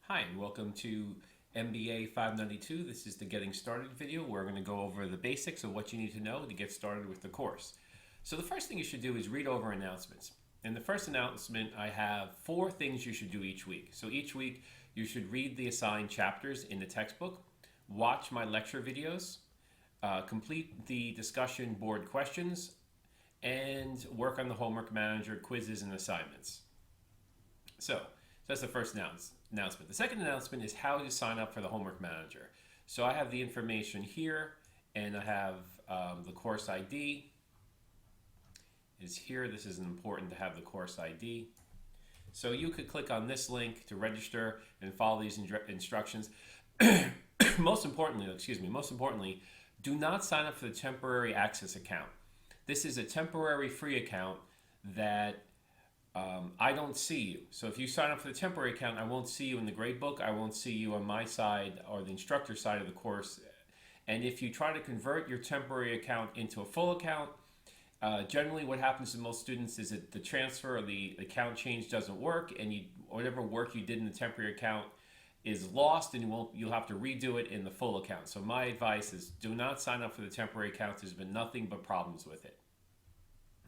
Hi, and welcome to MBA592. This is the Getting Started video where we're going to go over the basics of what you need to know to get started with the course. So the first thing you should do is read over announcements. In the first announcement, I have 4 things you should do each week. So each week, you should read the assigned chapters in the textbook, watch my lecture videos, complete the discussion board questions, and work on the homework manager, quizzes, and assignments. So that's the first announcement. The second announcement is how to sign up for the homework manager. So I have the information here, and I have the course ID is here. This is important to have the course ID. So you could click on this link to register and follow these instructions. Most importantly, do not sign up for the temporary access account. This is a temporary free account that I don't see you. So if you sign up for the temporary account, I won't see you in the gradebook. I won't see you on my side or the instructor side of the course. And if you try to convert your temporary account into a full account, generally what happens to most students is that the transfer or the account change doesn't work, and whatever work you did in the temporary account is lost, and you'll have to redo it in the full account. So my advice is do not sign up for the temporary account. There's been nothing but problems with it.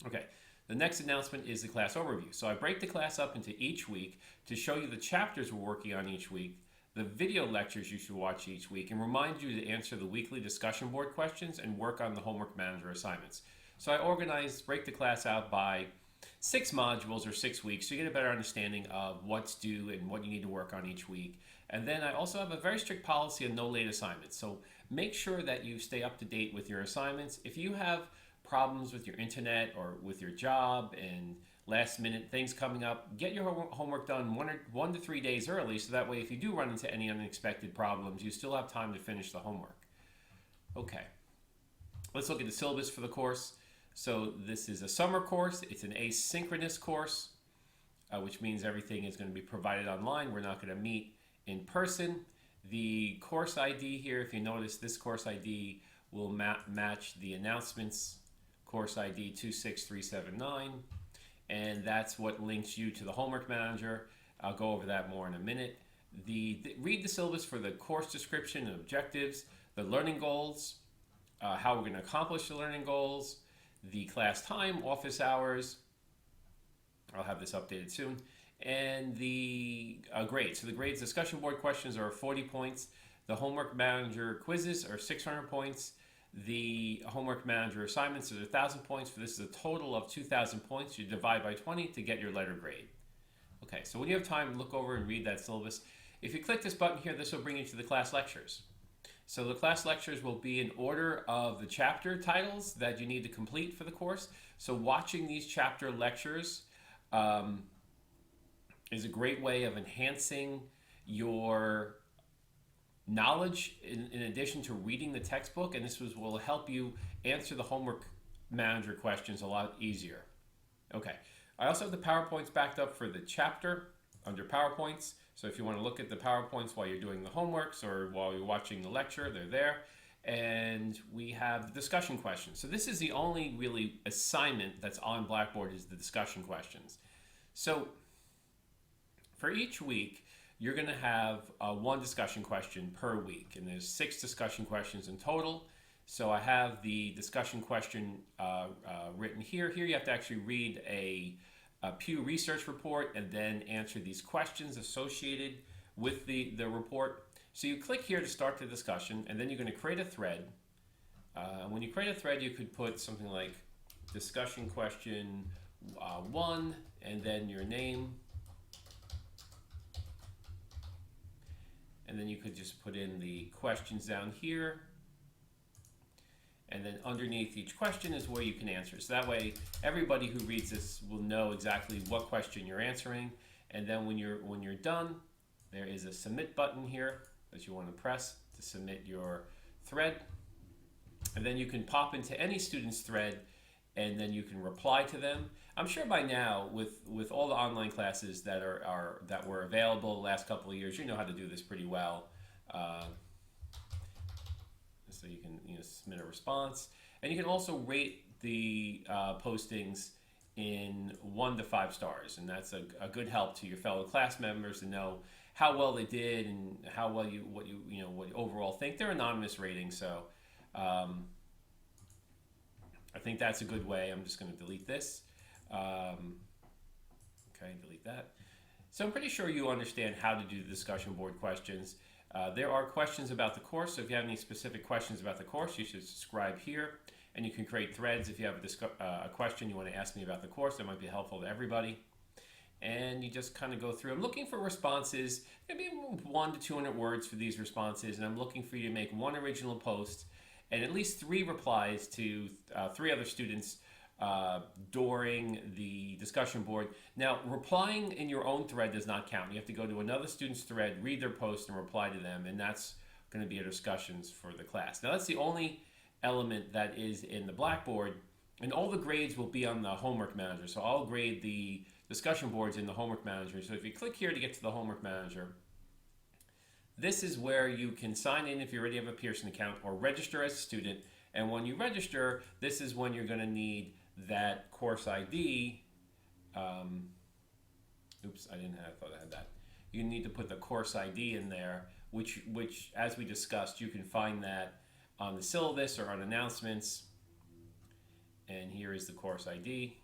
Okay. The next announcement is the class overview. So I break the class up into each week to show you the chapters we're working on each week, the video lectures you should watch each week, and remind you to answer the weekly discussion board questions and work on the homework manager assignments. So I break the class out by 6 modules or 6 weeks so you get a better understanding of what's due and what you need to work on each week. And then I also have a very strict policy of no late assignments. So make sure that you stay up to date with your assignments. If you have problems with your internet or with your job and last minute things coming up, get your homework done 1 to 3 days early, so that way if you do run into any unexpected problems, you still have time to finish the homework. Okay, let's look at the syllabus for the course. So this is a summer course. It's an asynchronous course, which means everything is going to be provided online. We're not going to meet in person. The course ID here, if you notice, this course ID will match the announcements course ID 26379, and that's what links you to the homework manager. I'll go over that more in a minute. Read the syllabus for the course description and objectives, the learning goals, how we're going to accomplish the learning goals, the class time, office hours. I'll have this updated soon. And the grades. So the grades discussion board questions are 40 points. The homework manager quizzes are 600 points. The homework manager assignments are 1,000 points. For this is a total of 2,000 points. You divide by 20 to get your letter grade. Okay, so when you have time, look over and read that syllabus. If you click this button here, this will bring you to the class lectures. So the class lectures will be in order of the chapter titles that you need to complete for the course. So watching these chapter lectures is a great way of enhancing your knowledge in addition to reading the textbook, and this will help you answer the homework manager questions a lot easier. Okay, I also have the PowerPoints backed up for the chapter under PowerPoints, so if you want to look at the PowerPoints while you're doing the homeworks or while you're watching the lecture, they're there. And we have the discussion questions. So this is the only really assignment that's on Blackboard, is the discussion questions. So for each week, you're going to have 1 discussion question per week, and there's 6 discussion questions in total. So I have the discussion question written here. Here you have to actually read a Pew Research report and then answer these questions associated with the report. So you click here to start the discussion, and then you're going to create a thread. When you create a thread, you could put something like discussion question 1, and then your name. And then you could just put in the questions down here. And then underneath each question is where you can answer. So that way, everybody who reads this will know exactly what question you're answering. And then when you're done, there is a submit button here that you want to press to submit your thread. And then you can pop into any student's thread, and then you can reply to them. I'm sure by now, with all the online classes that were available the last couple of years, you know how to do this pretty well. So you can submit a response, and you can also rate the postings in 1 to 5 stars, and that's a good help to your fellow class members to know how well they did and how well what you overall think. They're anonymous ratings, so I think that's a good way. I'm just going to delete this. Okay, delete that. So I'm pretty sure you understand how to do the discussion board questions. There are questions about the course, so if you have any specific questions about the course, you should subscribe here. And you can create threads if you have a question you want to ask me about the course that might be helpful to everybody. And you just kind of go through. I'm looking for responses, maybe 100 to 200 words for these responses, and I'm looking for you to make one original post and at least 3 replies to 3 other students during the discussion board. Now, replying in your own thread does not count. You have to go to another student's thread, read their post, and reply to them, and that's going to be your discussions for the class. Now, that's the only element that is in the Blackboard, and all the grades will be on the homework manager. So I'll grade the discussion boards in the homework manager. So if you click here to get to the homework manager, this is where you can sign in if you already have a Pearson account or register as a student. And when you register, this is when you're going to need that course ID. Oops, I thought I had that. You need to put the course ID in there, which as we discussed, you can find that on the syllabus or on announcements. And here is the course ID.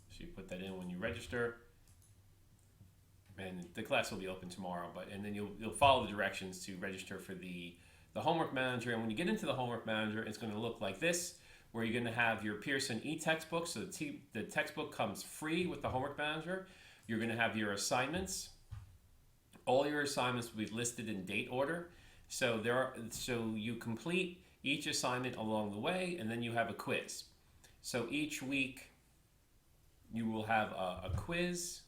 So you put that in when you register. And the class will be open tomorrow, and then you'll follow the directions to register for the homework manager. And when you get into the homework manager, it's going to look like this, where you're going to have your Pearson e-textbook. So the textbook comes free with the homework manager. You're going to have your assignments. All your assignments will be listed in date order. So you complete each assignment along the way, and then you have a quiz. So each week you will have a quiz.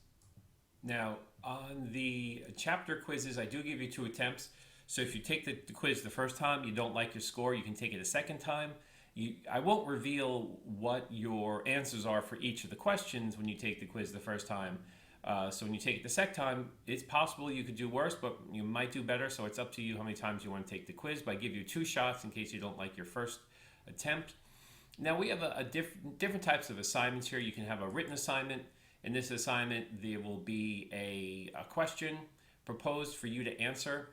Now, on the chapter quizzes, I do give you 2 attempts. So if you take the quiz the first time, you don't like your score, you can take it a second time. I won't reveal what your answers are for each of the questions when you take the quiz the first time. So when you take it the second time, it's possible you could do worse, but you might do better. So it's up to you how many times you want to take the quiz. But I give you 2 shots in case you don't like your first attempt. Now we have different types of assignments here. You can have a written assignment. In this assignment, there will be a question proposed for you to answer.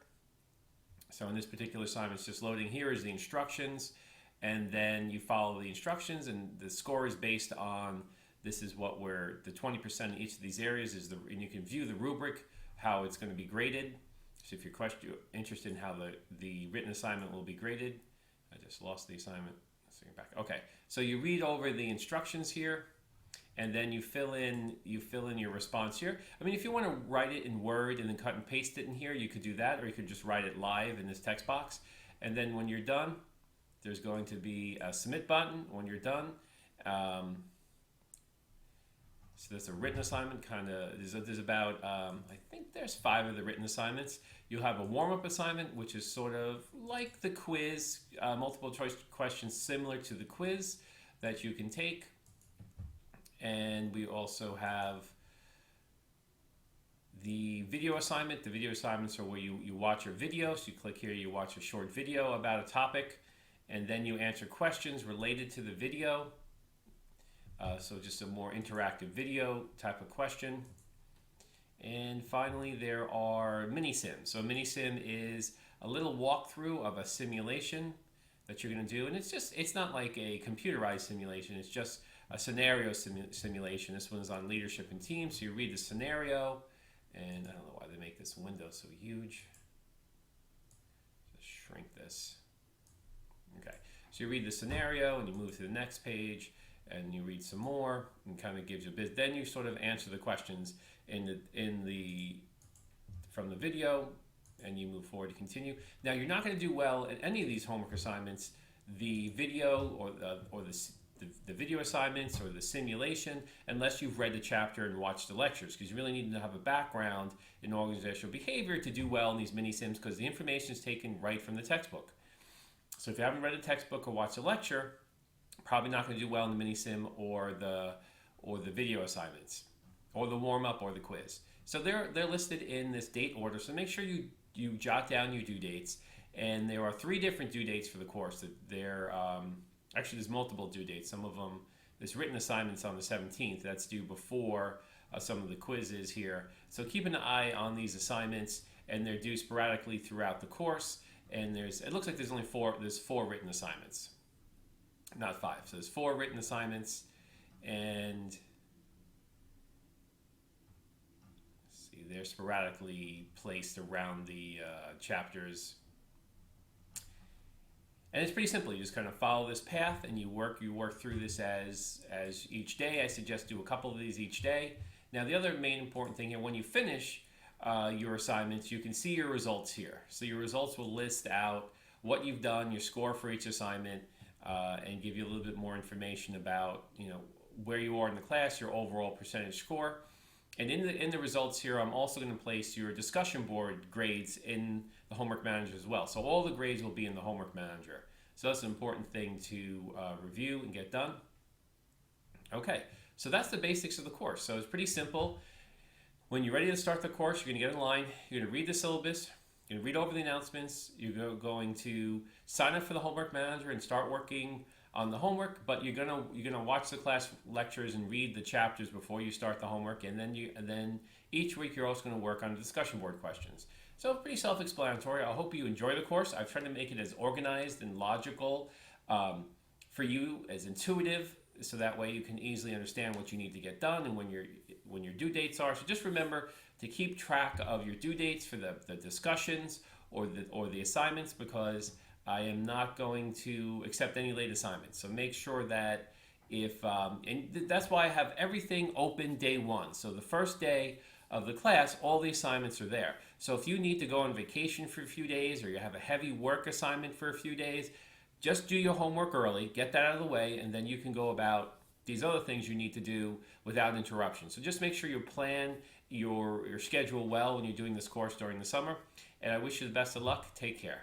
So in this particular assignment, it's just loading. Here is the instructions, and then you follow the instructions, and the score is based on, this is what the 20% in each of these areas is, and you can view the rubric, how it's going to be graded. So if you're interested in how the written assignment will be graded, I just lost the assignment. Let's bring it back. Okay, so you read over the instructions here, and then you fill in your response here. I mean, if you want to write it in Word and then cut and paste it in here, you could do that, or you could just write it live in this text box. And then when you're done, there's going to be a submit button when you're done. So there's a written assignment, there's about, I think there's 5 of the written assignments. You'll have a warm-up assignment, which is sort of like the quiz, multiple choice questions similar to the quiz that you can take. And we also have the video assignment. The video assignments are where you watch your video. So you click here, you watch a short video about a topic, and then you answer questions related to the video. So just a more interactive video type of question. And finally, there are mini-sims. So a mini-sim is a little walkthrough of a simulation that you're going to do. And it's not like a computerized simulation. It's just a scenario simulation. This one's on leadership and teams. So you read the scenario, and I don't know why they make this window so huge. Just shrink this. Okay, so you read the scenario, and you move to the next page, and you read some more, and kind of gives you a bit. Then you sort of answer the questions from the video, and you move forward to continue. Now, you're not going to do well in any of these homework assignments. The video or the video assignments or the simulation, unless you've read the chapter and watched the lectures, because you really need to have a background in organizational behavior to do well in these mini-sims, because the information is taken right from the textbook. So if you haven't read a textbook or watched a lecture, probably not going to do well in the mini-sim or the video assignments, or the warm-up or the quiz. So they're listed in this date order, so make sure you jot down your due dates. And there are 3 different due dates for the course. Actually, there's multiple due dates. Some of them, this written assignment's on the 17th. That's due before some of the quizzes here. So keep an eye on these assignments, and they're due sporadically throughout the course. And it looks like there's only four written assignments, not 5. So there's 4 written assignments, and see, they're sporadically placed around the chapters. And it's pretty simple. You just kind of follow this path, and you work through this as each day. I suggest do a couple of these each day. Now, the other main important thing here, when you finish your assignments, you can see your results here. So your results will list out what you've done, your score for each assignment, and give you a little bit more information about where you are in the class, your overall percentage score. And in the results here, I'm also going to place your discussion board grades in the homework manager as well. So all the grades will be in the homework manager. So that's an important thing to review and get done. Okay, so that's the basics of the course. So it's pretty simple. When you're ready to start the course, you're going to get in line. You're going to read the syllabus. You're going to read over the announcements. You're going to sign up for the homework manager and start working on the homework, but you're gonna watch the class lectures and read the chapters before you start the homework, and then each week you're also going to work on discussion board questions. So pretty self-explanatory. I hope you enjoy the course. I've tried to make it as organized and logical for you, as intuitive, so that way you can easily understand what you need to get done and when your due dates are. So just remember to keep track of your due dates for the discussions or the assignments, because I am not going to accept any late assignments. So make sure that and that's why I have everything open day 1. So the first day of the class, all the assignments are there. So if you need to go on vacation for a few days, or you have a heavy work assignment for a few days, just do your homework early, get that out of the way, and then you can go about these other things you need to do without interruption. So just make sure you plan your schedule well when you're doing this course during the summer. And I wish you the best of luck. Take care.